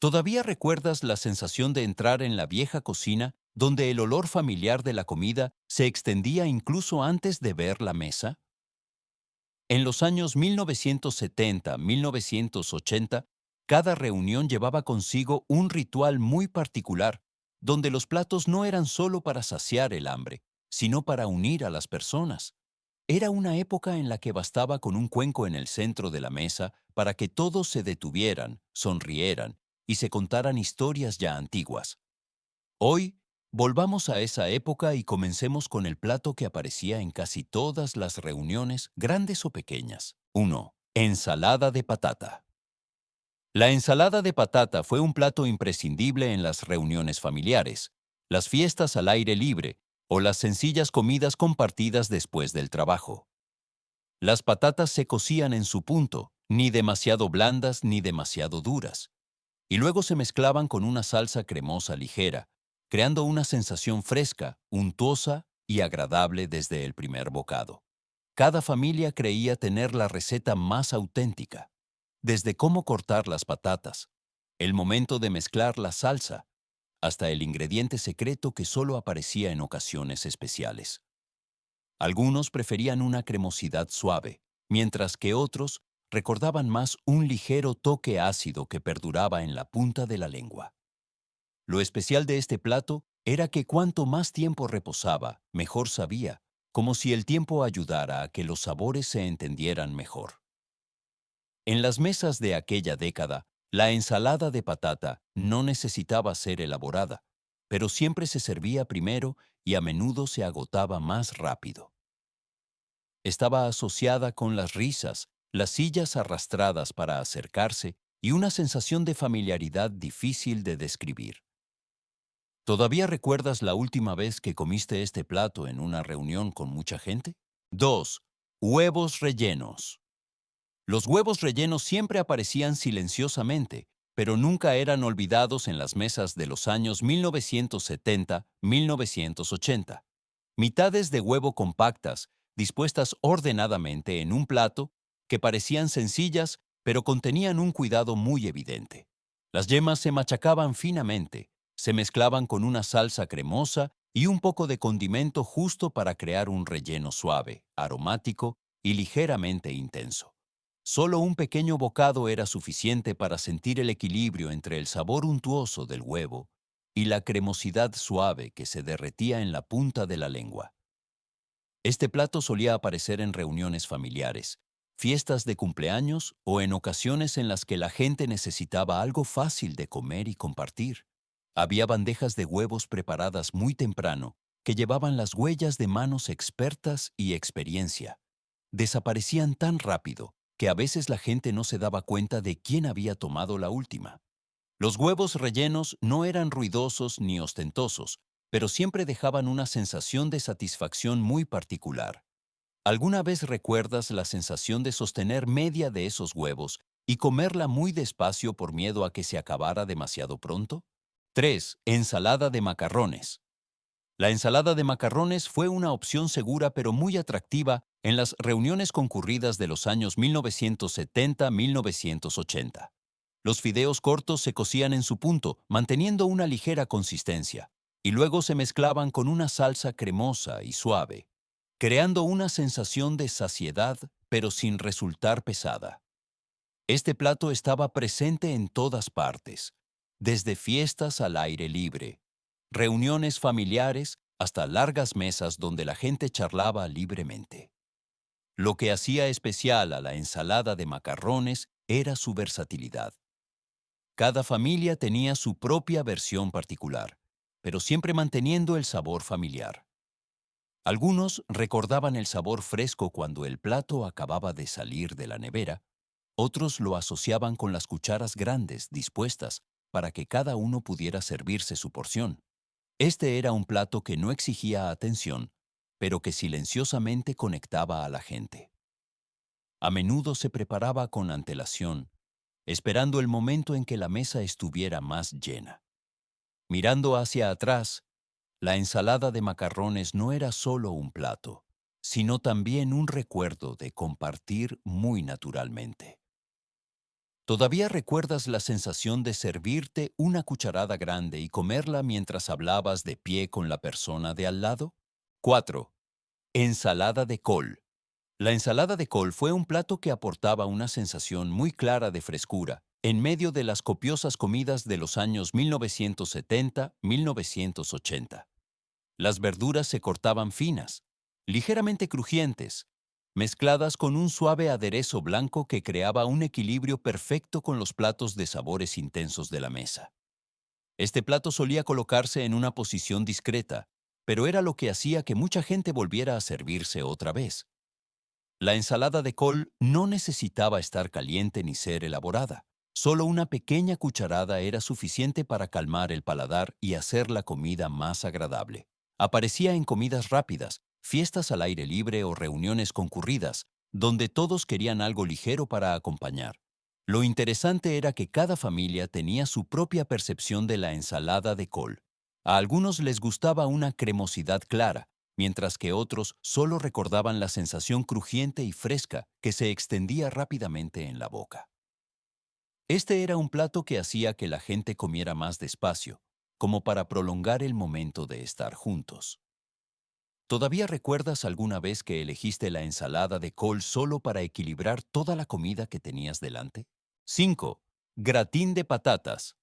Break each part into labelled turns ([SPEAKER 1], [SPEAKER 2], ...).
[SPEAKER 1] ¿Todavía recuerdas la sensación de entrar en la vieja cocina donde el olor familiar de la comida se extendía incluso antes de ver la mesa? En los años 1970-1980, cada reunión llevaba consigo un ritual muy particular, donde los platos no eran solo para saciar el hambre, sino para unir a las personas. Era una época en la que bastaba con un cuenco en el centro de la mesa para que todos se detuvieran, sonrieran y se contaran historias ya antiguas. Hoy, volvamos a esa época y comencemos con el plato que aparecía en casi todas las reuniones, grandes o pequeñas. 1. Ensalada de patata. La ensalada de patata fue un plato imprescindible en las reuniones familiares, las fiestas al aire libre o las sencillas comidas compartidas después del trabajo. Las patatas se cocían en su punto, ni demasiado blandas ni demasiado duras, y luego se mezclaban con una salsa cremosa ligera, creando una sensación fresca, untuosa y agradable desde el primer bocado. Cada familia creía tener la receta más auténtica, desde cómo cortar las patatas, el momento de mezclar la salsa, hasta el ingrediente secreto que solo aparecía en ocasiones especiales. Algunos preferían una cremosidad suave, mientras que otros recordaban más un ligero toque ácido que perduraba en la punta de la lengua. Lo especial de este plato era que cuanto más tiempo reposaba, mejor sabía, como si el tiempo ayudara a que los sabores se entendieran mejor. En las mesas de aquella década, la ensalada de patata no necesitaba ser elaborada, pero siempre se servía primero y a menudo se agotaba más rápido. Estaba asociada con las risas, las sillas arrastradas para acercarse y una sensación de familiaridad difícil de describir. ¿Todavía recuerdas la última vez que comiste este plato en una reunión con mucha gente? 2. Huevos rellenos. Los huevos rellenos siempre aparecían silenciosamente, pero nunca eran olvidados en las mesas de los años 1970-1980. Mitades de huevo compactas, dispuestas ordenadamente en un plato, que parecían sencillas, pero contenían un cuidado muy evidente. Las yemas se machacaban finamente, se mezclaban con una salsa cremosa y un poco de condimento justo para crear un relleno suave, aromático y ligeramente intenso. Solo un pequeño bocado era suficiente para sentir el equilibrio entre el sabor untuoso del huevo y la cremosidad suave que se derretía en la punta de la lengua. Este plato solía aparecer en reuniones familiares, fiestas de cumpleaños o en ocasiones en las que la gente necesitaba algo fácil de comer y compartir. Había bandejas de huevos preparadas muy temprano que llevaban las huellas de manos expertas y experiencia. Desaparecían tan rápido que a veces la gente no se daba cuenta de quién había tomado la última. Los huevos rellenos no eran ruidosos ni ostentosos, pero siempre dejaban una sensación de satisfacción muy particular. ¿Alguna vez recuerdas la sensación de sostener media de esos huevos y comerla muy despacio por miedo a que se acabara demasiado pronto? 3. Ensalada de macarrones. La ensalada de macarrones fue una opción segura pero muy atractiva en las reuniones concurridas de los años 1970-1980. Los fideos cortos se cocían en su punto, manteniendo una ligera consistencia, y luego se mezclaban con una salsa cremosa y suave, creando una sensación de saciedad pero sin resultar pesada. Este plato estaba presente en todas partes, desde fiestas al aire libre, reuniones familiares hasta largas mesas donde la gente charlaba libremente. Lo que hacía especial a la ensalada de macarrones era su versatilidad. Cada familia tenía su propia versión particular, pero siempre manteniendo el sabor familiar. Algunos recordaban el sabor fresco cuando el plato acababa de salir de la nevera, otros lo asociaban con las cucharas grandes dispuestas para que cada uno pudiera servirse su porción. Este era un plato que no exigía atención, pero que silenciosamente conectaba a la gente. A menudo se preparaba con antelación, esperando el momento en que la mesa estuviera más llena. Mirando hacia atrás, la ensalada de macarrones no era solo un plato, sino también un recuerdo de compartir muy naturalmente. ¿Todavía recuerdas la sensación de servirte una cucharada grande y comerla mientras hablabas de pie con la persona de al lado? 4. Ensalada de col. La ensalada de col fue un plato que aportaba una sensación muy clara de frescura en medio de las copiosas comidas de los años 1970-1980. Las verduras se cortaban finas, ligeramente crujientes, mezcladas con un suave aderezo blanco que creaba un equilibrio perfecto con los platos de sabores intensos de la mesa. Este plato solía colocarse en una posición discreta, pero era lo que hacía que mucha gente volviera a servirse otra vez. La ensalada de col no necesitaba estar caliente ni ser elaborada. Solo una pequeña cucharada era suficiente para calmar el paladar y hacer la comida más agradable. Aparecía en comidas rápidas, fiestas al aire libre o reuniones concurridas, donde todos querían algo ligero para acompañar. Lo interesante era que cada familia tenía su propia percepción de la ensalada de col. A algunos les gustaba una cremosidad clara, mientras que otros solo recordaban la sensación crujiente y fresca que se extendía rápidamente en la boca. Este era un plato que hacía que la gente comiera más despacio, como para prolongar el momento de estar juntos. ¿Todavía recuerdas alguna vez que elegiste la ensalada de col solo para equilibrar toda la comida que tenías delante? 5. Gratín de patatas.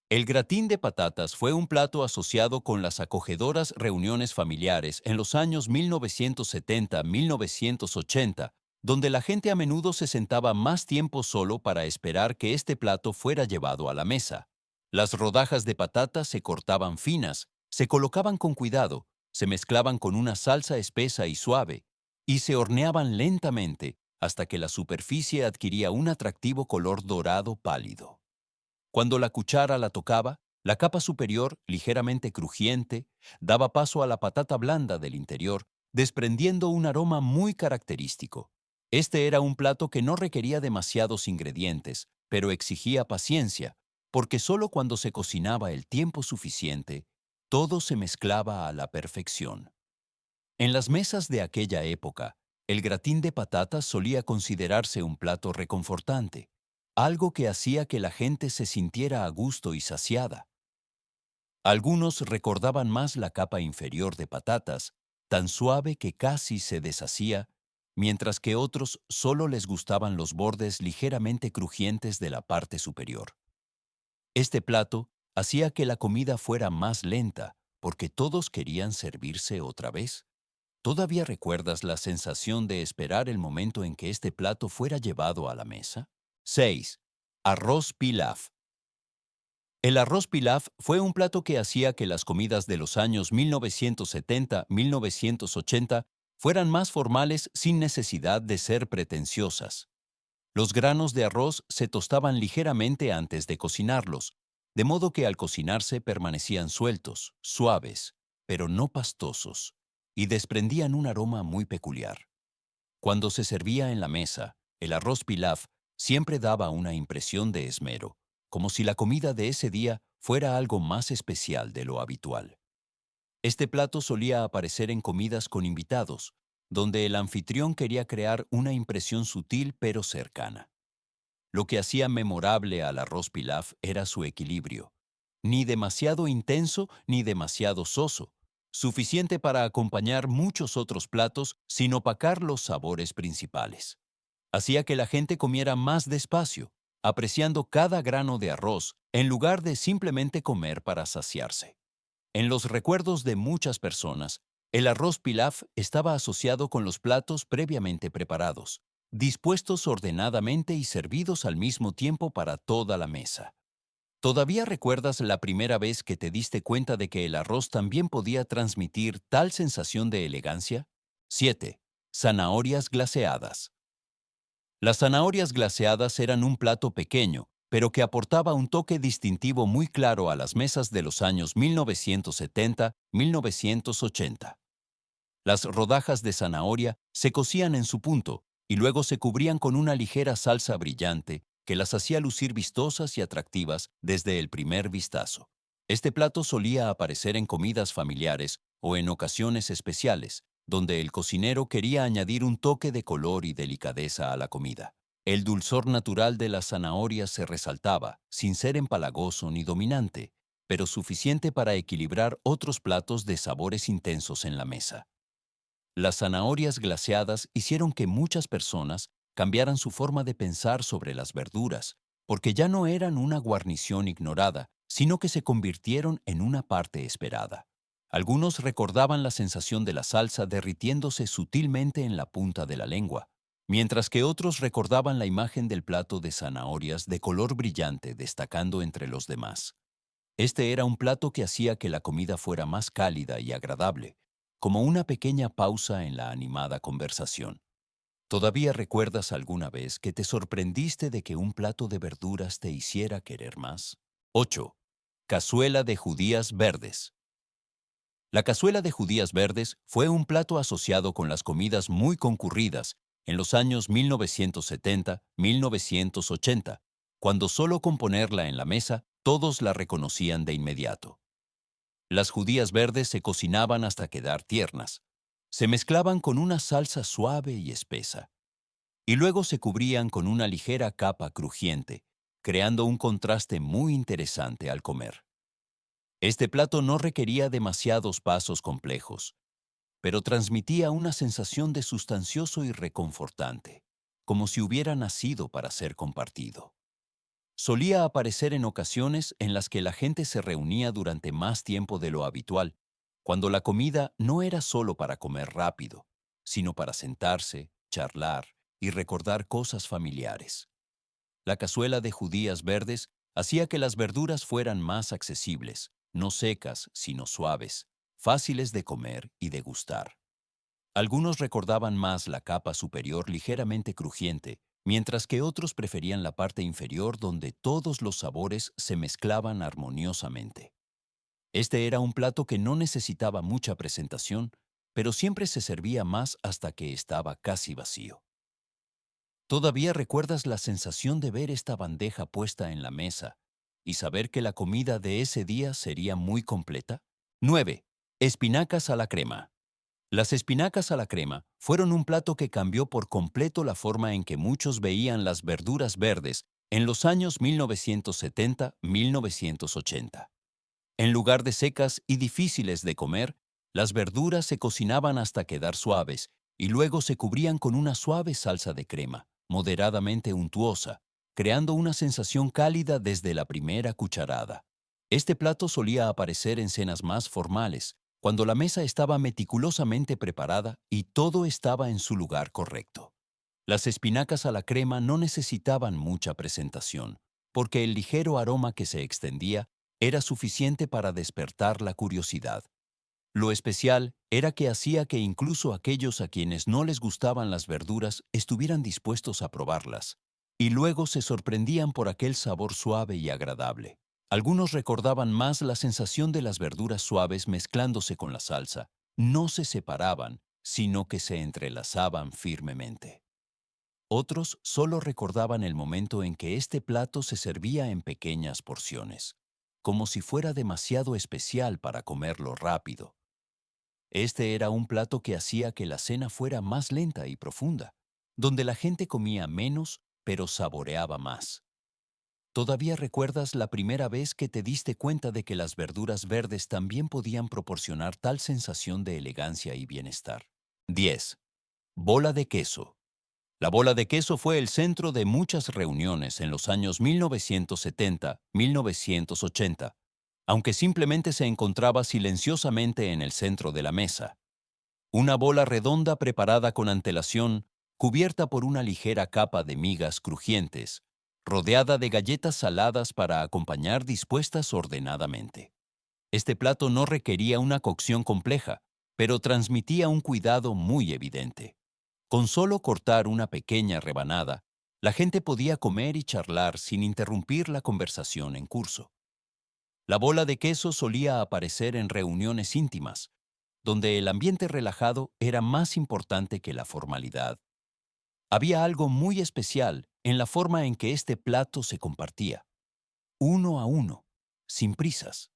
[SPEAKER 1] El gratín de patatas fue un plato asociado con las acogedoras reuniones familiares en los años 1970-1980, donde la gente a menudo se sentaba más tiempo solo para esperar que este plato fuera llevado a la mesa. Las rodajas de patatas se cortaban finas, se colocaban con cuidado, se mezclaban con una salsa espesa y suave, y se horneaban lentamente hasta que la superficie adquiría un atractivo color dorado pálido. Cuando la cuchara la tocaba, la capa superior, ligeramente crujiente, daba paso a la patata blanda del interior, desprendiendo un aroma muy característico. Este era un plato que no requería demasiados ingredientes, pero exigía paciencia, porque solo cuando se cocinaba el tiempo suficiente, todo se mezclaba a la perfección. En las mesas de aquella época, el gratín de patatas solía considerarse un plato reconfortante, algo que hacía que la gente se sintiera a gusto y saciada. Algunos recordaban más la capa inferior de patatas, tan suave que casi se deshacía, mientras que otros solo les gustaban los bordes ligeramente crujientes de la parte superior. Este plato hacía que la comida fuera más lenta, porque todos querían servirse otra vez. ¿Todavía recuerdas la sensación de esperar el momento en que este plato fuera llevado a la mesa? 6. Arroz pilaf. El arroz pilaf fue un plato que hacía que las comidas de los años 1970-1980 fueran más formales sin necesidad de ser pretenciosas. Los granos de arroz se tostaban ligeramente antes de cocinarlos, de modo que al cocinarse permanecían sueltos, suaves, pero no pastosos, y desprendían un aroma muy peculiar. Cuando se servía en la mesa, el arroz pilaf siempre daba una impresión de esmero, como si la comida de ese día fuera algo más especial de lo habitual. Este plato solía aparecer en comidas con invitados, donde el anfitrión quería crear una impresión sutil pero cercana. Lo que hacía memorable al arroz pilaf era su equilibrio. Ni demasiado intenso ni demasiado soso, suficiente para acompañar muchos otros platos sin opacar los sabores principales. Hacía que la gente comiera más despacio, apreciando cada grano de arroz en lugar de simplemente comer para saciarse. En los recuerdos de muchas personas, el arroz pilaf estaba asociado con los platos previamente preparados, dispuestos ordenadamente y servidos al mismo tiempo para toda la mesa. ¿Todavía recuerdas la primera vez que te diste cuenta de que el arroz también podía transmitir tal sensación de elegancia? 7. Zanahorias glaseadas. Las zanahorias glaseadas eran un plato pequeño, pero que aportaba un toque distintivo muy claro a las mesas de los años 1970-1980. Las rodajas de zanahoria se cocían en su punto y luego se cubrían con una ligera salsa brillante que las hacía lucir vistosas y atractivas desde el primer vistazo. Este plato solía aparecer en comidas familiares o en ocasiones especiales, donde el cocinero quería añadir un toque de color y delicadeza a la comida. El dulzor natural de las zanahorias se resaltaba, sin ser empalagoso ni dominante, pero suficiente para equilibrar otros platos de sabores intensos en la mesa. Las zanahorias glaseadas hicieron que muchas personas cambiaran su forma de pensar sobre las verduras, porque ya no eran una guarnición ignorada, sino que se convirtieron en una parte esperada. Algunos recordaban la sensación de la salsa derritiéndose sutilmente en la punta de la lengua, mientras que otros recordaban la imagen del plato de zanahorias de color brillante destacando entre los demás. Este era un plato que hacía que la comida fuera más cálida y agradable, como una pequeña pausa en la animada conversación. ¿Todavía recuerdas alguna vez que te sorprendiste de que un plato de verduras te hiciera querer más? 8. Cazuela de judías verdes. La cazuela de judías verdes fue un plato asociado con las comidas muy concurridas en los años 1970-1980, cuando solo con ponerla en la mesa todos la reconocían de inmediato. Las judías verdes se cocinaban hasta quedar tiernas. Se mezclaban con una salsa suave y espesa, y luego se cubrían con una ligera capa crujiente, creando un contraste muy interesante al comer. Este plato no requería demasiados pasos complejos, pero transmitía una sensación de sustancioso y reconfortante, como si hubiera nacido para ser compartido. Solía aparecer en ocasiones en las que la gente se reunía durante más tiempo de lo habitual, cuando la comida no era solo para comer rápido, sino para sentarse, charlar y recordar cosas familiares. La cazuela de judías verdes hacía que las verduras fueran más accesibles, no secas, sino suaves, fáciles de comer y degustar. Algunos recordaban más la capa superior ligeramente crujiente, mientras que otros preferían la parte inferior donde todos los sabores se mezclaban armoniosamente. Este era un plato que no necesitaba mucha presentación, pero siempre se servía más hasta que estaba casi vacío. ¿Todavía recuerdas la sensación de ver esta bandeja puesta en la mesa y saber que la comida de ese día sería muy completa? 9. Espinacas a la crema. Las espinacas a la crema fueron un plato que cambió por completo la forma en que muchos veían las verduras verdes en los años 1970-1980. En lugar de secas y difíciles de comer, las verduras se cocinaban hasta quedar suaves y luego se cubrían con una suave salsa de crema, moderadamente untuosa, creando una sensación cálida desde la primera cucharada. Este plato solía aparecer en cenas más formales, cuando la mesa estaba meticulosamente preparada y todo estaba en su lugar correcto. Las espinacas a la crema no necesitaban mucha presentación, porque el ligero aroma que se extendía era suficiente para despertar la curiosidad. Lo especial era que hacía que incluso aquellos a quienes no les gustaban las verduras estuvieran dispuestos a probarlas, y luego se sorprendían por aquel sabor suave y agradable. Algunos recordaban más la sensación de las verduras suaves mezclándose con la salsa. No se separaban, sino que se entrelazaban firmemente. Otros solo recordaban el momento en que este plato se servía en pequeñas porciones, como si fuera demasiado especial para comerlo rápido. Este era un plato que hacía que la cena fuera más lenta y profunda, donde la gente comía menos pero saboreaba más. ¿Todavía recuerdas la primera vez que te diste cuenta de que las verduras verdes también podían proporcionar tal sensación de elegancia y bienestar? 10. Bola de queso. La bola de queso fue el centro de muchas reuniones en los años 1970-1980, aunque simplemente se encontraba silenciosamente en el centro de la mesa. Una bola redonda preparada con antelación, cubierta por una ligera capa de migas crujientes, rodeada de galletas saladas para acompañar dispuestas ordenadamente. Este plato no requería una cocción compleja, pero transmitía un cuidado muy evidente. Con solo cortar una pequeña rebanada, la gente podía comer y charlar sin interrumpir la conversación en curso. La bola de queso solía aparecer en reuniones íntimas, donde el ambiente relajado era más importante que la formalidad. Había algo muy especial en la forma en que este plato se compartía, uno a uno, sin prisas.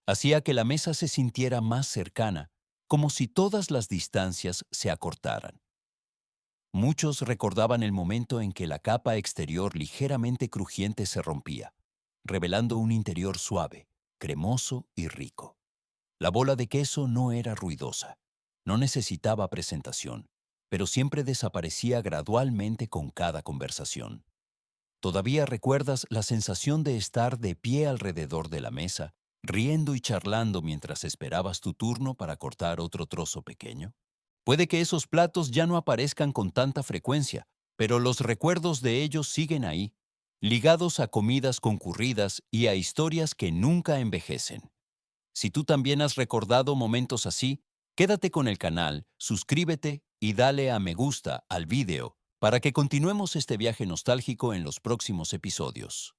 [SPEAKER 1] Hacía que la mesa se sintiera más cercana, como si todas las distancias se acortaran. Muchos recordaban el momento en que la capa exterior ligeramente crujiente se rompía, revelando un interior suave, cremoso y rico. La bola de queso no era ruidosa, no necesitaba presentación, pero siempre desaparecía gradualmente con cada conversación. ¿Todavía recuerdas la sensación de estar de pie alrededor de la mesa, riendo y charlando mientras esperabas tu turno para cortar otro trozo pequeño? Puede que esos platos ya no aparezcan con tanta frecuencia, pero los recuerdos de ellos siguen ahí, ligados a comidas concurridas y a historias que nunca envejecen. Si tú también has recordado momentos así, quédate con el canal, suscríbete y dale a me gusta al video para que continuemos este viaje nostálgico en los próximos episodios.